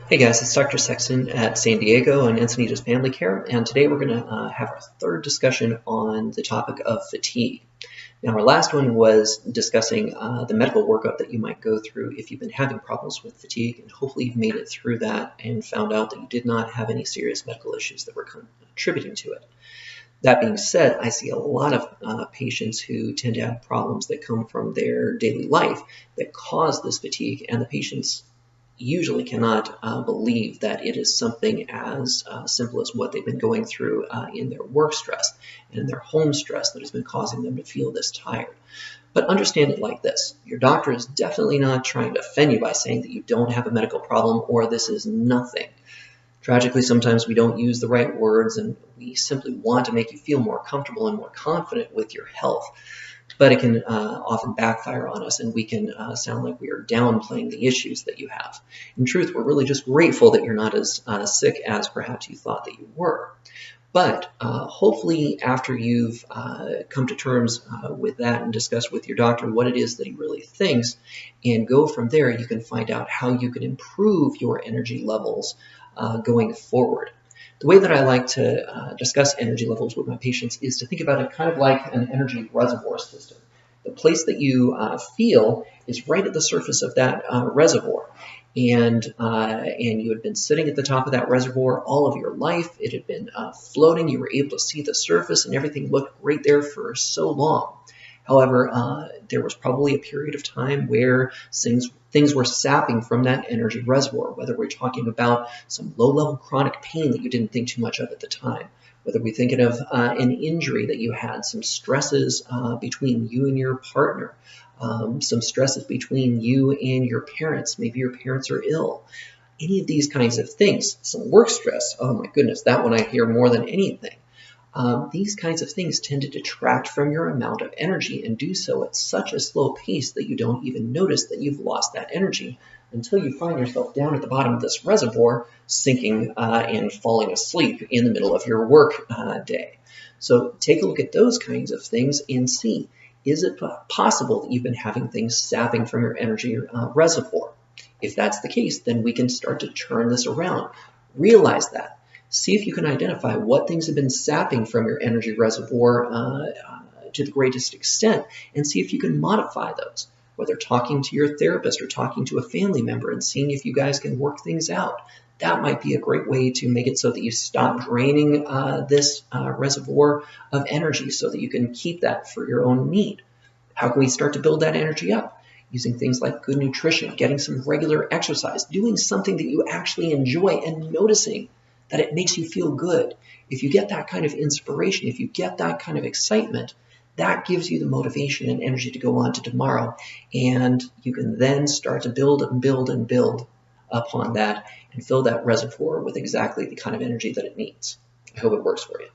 Hey guys, it's Dr. Sexton at San Diego and Encinitas Family Care, and today we're going to have our third discussion on the topic of fatigue. Now, our last one was discussing the medical workup that you might go through if you've been having problems with fatigue, and hopefully you've made it through that and found out that you did not have any serious medical issues that were contributing to it. That being said, I see a lot of patients who tend to have problems that come from their daily life that cause this fatigue, and the patients usually cannot believe that it is something as simple as what they've been going through in their work stress and in their home stress that has been causing them to feel this tired. But understand it like this. Your doctor is definitely not trying to offend you by saying that you don't have a medical problem or this is nothing. Tragically, sometimes we don't use the right words and we simply want to make you feel more comfortable and more confident with your health. But it can often backfire on us, and we can sound like we are downplaying the issues that you have. In truth, we're really just grateful that you're not as sick as perhaps you thought that you were. But hopefully after you've come to terms with that and discussed with your doctor what it is that he really thinks, and go from there, you can find out how you can improve your energy levels going forward. The way that I like to discuss energy levels with my patients is to think about it kind of like an energy reservoir system. The place that you feel is right at the surface of that reservoir. And you had been sitting at the top of that reservoir all of your life. It had been floating. You were able to see the surface, and everything looked great there for so long. However, there was probably a period of time where things were sapping from that energy reservoir, whether we're talking about some low-level chronic pain that you didn't think too much of at the time, whether we're thinking of an injury that you had, some stresses between you and your partner, some stresses between you and your parents. Maybe your parents are ill. Any of these kinds of things. Some work stress. Oh my goodness, that one I hear more than anything. These kinds of things tend to detract from your amount of energy and do so at such a slow pace that you don't even notice that you've lost that energy until you find yourself down at the bottom of this reservoir, sinking and falling asleep in the middle of your work day. So take a look at those kinds of things and see, is it possible that you've been having things sapping from your energy reservoir? If that's the case, then we can start to turn this around. Realize that. See if you can identify what things have been sapping from your energy reservoir to the greatest extent, and see if you can modify those, whether talking to your therapist or talking to a family member and seeing if you guys can work things out. That might be a great way to make it so that you stop draining this reservoir of energy so that you can keep that for your own need. How can we start to build that energy up? Using things like good nutrition, getting some regular exercise, doing something that you actually enjoy, and noticing that it makes you feel good. If you get that kind of inspiration, if you get that kind of excitement, that gives you the motivation and energy to go on to tomorrow. And you can then start to build and build and build upon that and fill that reservoir with exactly the kind of energy that it needs. I hope it works for you.